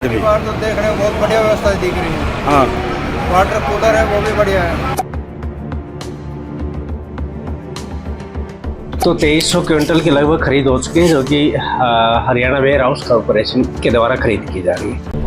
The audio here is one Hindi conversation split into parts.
बार तो देखने में बहुत बढ़िया व्यवस्था दिख रही है। हाँ, वाटर कूलर है वो भी बढ़िया है। तो 2300 क्विंटल के लगभग खरीद हो चुकी है, जो कि हरियाणा वेयर हाउस कॉरपोरेशन के द्वारा खरीद की जा रही है।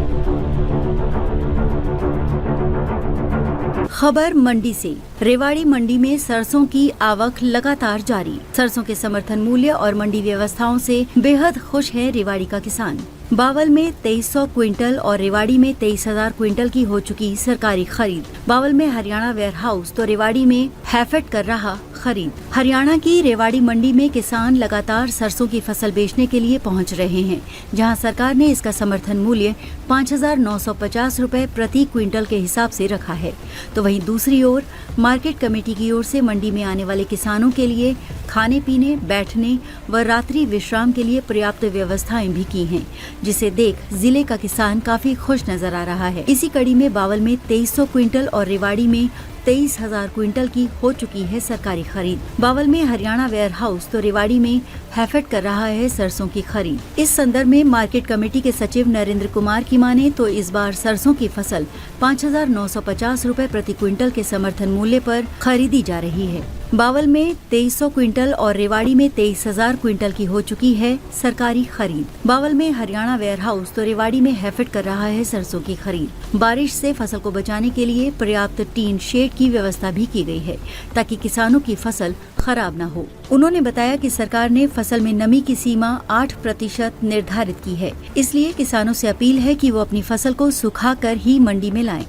खबर मंडी से। रेवाड़ी मंडी में सरसों की आवक लगातार जारी। सरसों के समर्थन मूल्य और मंडी व्यवस्थाओं से बेहद खुश है रेवाड़ी का किसान। बावल में 2300 क्विंटल और रेवाड़ी में 23,000 क्विंटल की हो चुकी सरकारी खरीद। बावल में हरियाणा वेयर हाउस तो रेवाड़ी में हैफेड कर रहा खरीद। हरियाणा की रेवाड़ी मंडी में किसान लगातार सरसों की फसल बेचने के लिए पहुंच रहे हैं, जहां सरकार ने इसका समर्थन मूल्य 5,950 रुपए प्रति क्विंटल के हिसाब से रखा है। तो वहीं दूसरी ओर मार्केट कमेटी की ओर से मंडी में आने वाले किसानों के लिए खाने पीने, बैठने व रात्रि विश्राम के लिए पर्याप्त व्यवस्थाएं भी की हैं, जिसे देख जिले का किसान काफी खुश नजर आ रहा है। इसी कड़ी में बावल में 2300 क्विंटल और रेवाड़ी में 23,000 क्विंटल की हो चुकी है सरकारी खरीद। बावल में हरियाणा वेयर हाउस तो रेवाड़ी में हैफेड कर रहा है सरसों की खरीद। इस संदर्भ में मार्केट कमेटी के सचिव नरेंद्र कुमार की माने तो इस बार सरसों की फसल 5,950 रुपए प्रति क्विंटल के समर्थन मूल्य पर खरीदी जा रही है। बावल में 2300 क्विंटल और रेवाड़ी में 23,000 क्विंटल की हो चुकी है सरकारी खरीद। बावल में हरियाणा वेयर हाउस तो रेवाड़ी में हैफेड कर रहा है सरसों की खरीद। बारिश से फसल को बचाने के लिए पर्याप्त टीन शेड की व्यवस्था भी की गई है, ताकि किसानों की फसल खराब न हो। उन्होंने बताया कि सरकार ने फसल में नमी की सीमा 8% निर्धारित की है, इसलिए किसानों से अपील है कि वो अपनी फसल को सुखाकर ही मंडी में लाएं।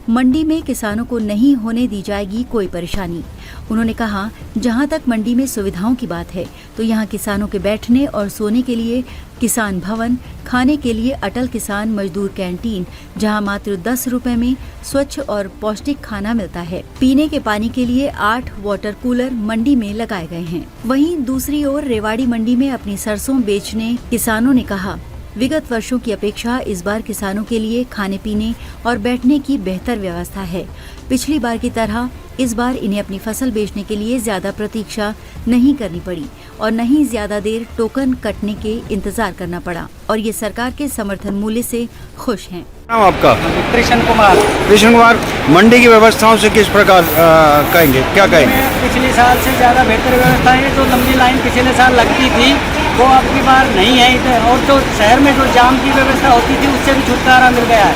मंडी में किसानों को नहीं होने दी जाएगी कोई परेशानी। उन्होंने कहा, जहां तक मंडी में सुविधाओं की बात है तो यहां किसानों के बैठने और सोने के लिए किसान भवन, खाने के लिए अटल किसान मजदूर कैंटीन, जहां मात्र 10 रुपए में स्वच्छ और पौष्टिक खाना मिलता है। पीने के पानी के लिए 8 वाटर कूलर मंडी में लगाए गए हैं। वहीं दूसरी ओर रेवाड़ी मंडी में अपनी सरसों बेचने किसानों ने कहा, विगत वर्षों की अपेक्षा इस बार किसानों के लिए खाने पीने और बैठने की बेहतर व्यवस्था है। पिछली बार की तरह इस बार इन्हें अपनी फसल बेचने के लिए ज्यादा प्रतीक्षा नहीं करनी पड़ी और न ही ज्यादा देर टोकन कटने के इंतजार करना पड़ा, और ये सरकार के समर्थन मूल्य से खुश हैं। नाम आपका? कृष्ण कुमार। कृष्ण कुमार, मंडी की व्यवस्थाओं से किस प्रकार कहेंगे, क्या कहेंगे? पिछले साल से ज़्यादा बेहतर व्यवस्था है। जो लंबी लाइन पिछले साल लगती थी वो अब की बार नहीं है इधर, और जो शहर में जो जाम की व्यवस्था होती थी उससे भी छुटकारा मिल गया है।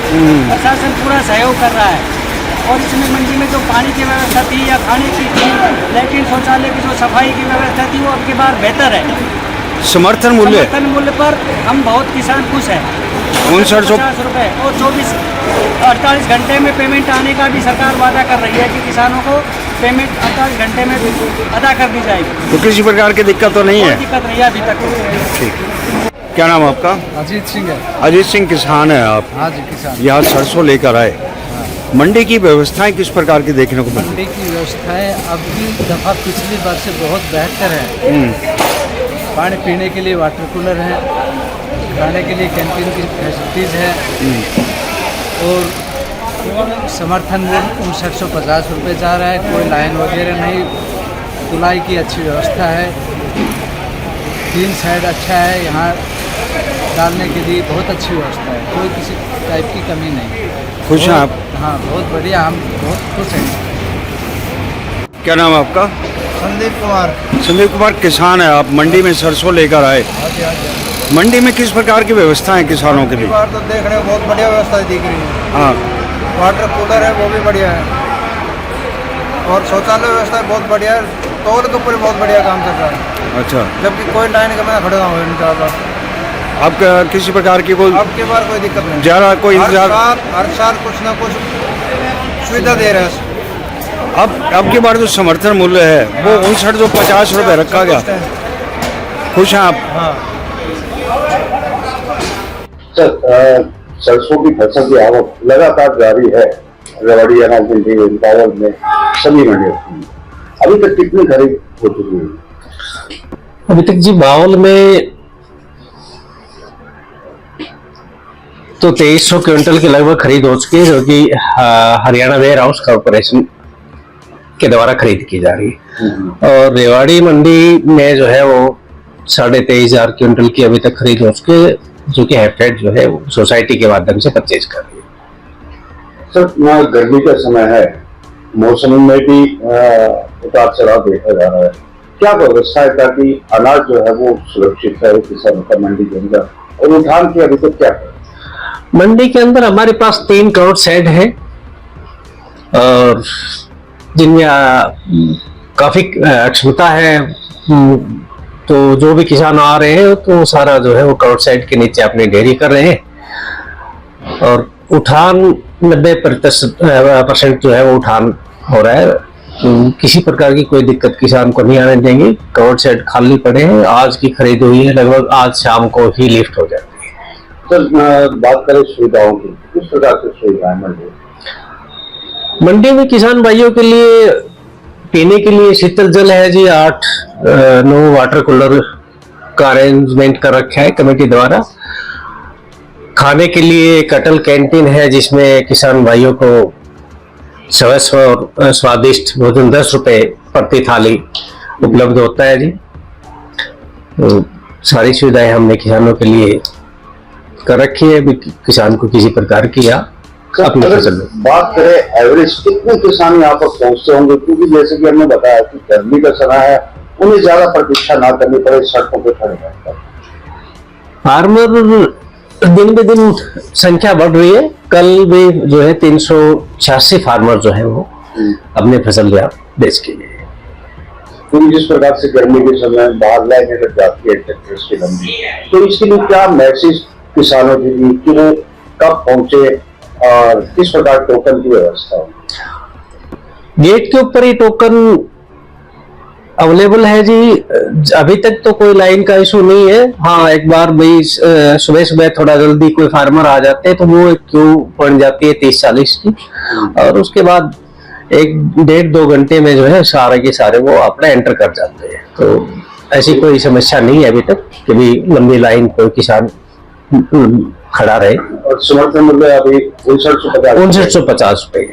प्रशासन पूरा सहयोग कर रहा है। और इसमें मंडी में जो पानी की व्यवस्था थी या खाने की थी, लेकिन शौचालय की जो सफाई की व्यवस्था थी वो अब की बार बेहतर है। समर्थन मूल्य पर हम बहुत किसान खुश हैं। 5950 रुपये और 48 घंटे में पेमेंट आने का भी सरकार वादा कर रही है कि किसानों को पेमेंट 48 घंटे में अदा कर दी जाएगी। तो किसी प्रकार की दिक्कत तो नहीं है? दिक्कत नहीं है अभी तक। ठीक। क्या नाम आपका? अजीत सिंह है। अजीत सिंह, किसान है आप? हाँ जी, किसान। यहाँ सरसों लेकर आए। मंडी की व्यवस्थाएं किस प्रकार की देखने को मिली? मंडी की व्यवस्थाएं अब की दफ़ा पिछली बार से बहुत बेहतर है। पानी पीने के लिए वाटर कूलर है, खाने के लिए कैंटीन की फैसिलिटीज़ है, और समर्थन मूल्य 5950 रुपये जा रहा है। कोई लाइन वगैरह नहीं, धुलाई की अच्छी व्यवस्था है, 3 साइड अच्छा है, यहाँ डालने के लिए बहुत अच्छी व्यवस्था है, कोई किसी टाइप की कमी नहीं। खुश हैं आप? हाँ, बहुत बढ़िया, हम बहुत खुश हैं। क्या नाम आपका? संदीप कुमार। संदीप कुमार, किसान है आप, मंडी में सरसों लेकर आए। मंडी में किस प्रकार की व्यवस्था है किसानों के लिए? बार तो देखने में बहुत बढ़िया व्यवस्था दिख रही है। हाँ, वाटर कूलर है वो भी बढ़िया है, और शौचालय व्यवस्था बहुत बढ़िया है। टोल के ऊपर बहुत बढ़िया काम चल रहा है। अच्छा। जबकि कोई लाइन के बिना खड़े ना हो ज़्यादा। आप किसी प्रकार की कोई अब की बार कोई दिक्कत नहीं। ज़्यादा कोई इंतजार? हर साल कुछ ना कुछ सुविधा दे रहे हैं। अब की बार जो समर्थन मूल्य है वो 5950 रुपये रखा गया। खुश हैं आप? हाँ। सर, सरसों की फसल की आवक लगातार जारी है रेवाड़ी अनाज मंडी में, बावल में, सभी मंडियों में। अभी तक कितनी खरीद हो चुकी है? अभी तक जी बावल में तो 2300 क्विंटल के लगभग खरीद हो चुकी है, जो कि हरियाणा वेयर हाउस कॉरपोरेशन के द्वारा खरीद की जा रही है। और रेवाड़ी मंडी में जो है वो 23,500 क्विंटल की अभी तक खरीद हो चुकी है, जो कि हैफेड जो है वो सोसाइटी के माध्यम से परचेज कर रही है। सर, गर्मी का समय है, मौसम में भी उतार चढ़ाव देखा जा रहा है, क्या व्यवस्था है ताकि अनाज जो है वो सुरक्षित रहे किसानों का मंडी के अंदर, और उठान की अभी तक क्या है? मंडी के अंदर हमारे पास 3 करोड़ शेड है और जिनमें काफी क्षमता है। तो जो भी किसान आ रहे हैं तो सारा जो है वो करोड़ शेड के नीचे अपनी डेयरी कर रहे हैं और उठान 90% जो है वो उठान हो रहा है। किसी प्रकार की कोई दिक्कत किसान को नहीं आने देंगे। करोड़ शेड खाली पड़े हैं, आज की खरीद हुई है, लगभग आज शाम को ही लिफ्ट हो जाती है। सर, बात करें सुविधाओं की, किस प्रकार से सुविधाएं मंडी में किसान भाइयों के लिए पीने के लिए शीतल जल है जी, 8-9 वाटर कूलर का अरेंजमेंट कर रखा है कमेटी द्वारा। खाने के लिए कटल कैंटीन है जिसमें किसान भाइयों को स्वस्थ और स्वादिष्ट भोजन 10 रुपए प्रति थाली उपलब्ध होता है जी। तो सारी सुविधाएं हमने किसानों के लिए कर रखी है, किसान को किसी प्रकार की या अपनी फसल में। बात करें एवरेज कितने किसान यहाँ पर पहुंचते होंगे, क्योंकि जैसे कि हमने बताया कि गर्मी का समय है, उन्हें ज्यादा प्रतीक्षा ना करनी पड़े सड़कों पर खड़े रहकर। फार्मर दिन ब दिन संख्या बढ़ रही है। कल भी जो है 386 फार्मर जो है वो अपने फसल या बेच के लिए, क्योंकि जिस प्रकार से गर्मी के समय बाहर लाइनें लग जाती है ट्रैक्टर्स की लंबी, तो इसके लिए क्या मैसेज किसानों के लिए कि वो कब पहुंचे और किस प्रकार टोकन की व्यवस्था हो? गेट के ऊपर ही टोकन अवेलेबल है जी। अभी तक तो कोई लाइन का इशू नहीं है। हाँ, एक बार भाई सुबह सुबह थोड़ा जल्दी कोई फार्मर आ जाते हैं तो वो क्यू बन जाती है 30-40 की, और उसके बाद 1-1.5-2 घंटे में जो है सारे के सारे वो अपना एंटर कर जाते हैं। तो ऐसी कोई समस्या नहीं है अभी तक कि भी लंबी लाइन कोई किसान खड़ा रहे। और समर्थन मूल्य अभी 5950 रुपए।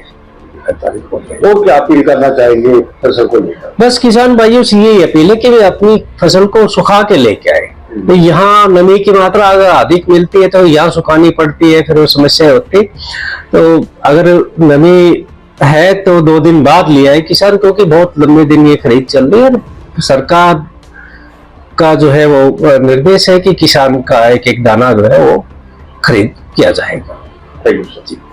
वो क्या अपील करना चाहेंगे फसल को लेकर? बस किसान भाइयों से यही अपील है कि वे अपनी फसल को सुखा के लेके आए। तो यहाँ नमी की मात्रा अगर अधिक मिलती है तो यहाँ सुखानी पड़ती है, फिर वो समस्या होती। तो अगर नमी है तो 2 दिन बाद लिया है किसान, क्योंकि बहुत लंबे दिन ये खरीद चल रही है। सरकार का जो है वो निर्देश है कि किसान का एक एक दाना जो है वो खरीद किया जाएगा। Thank you sir.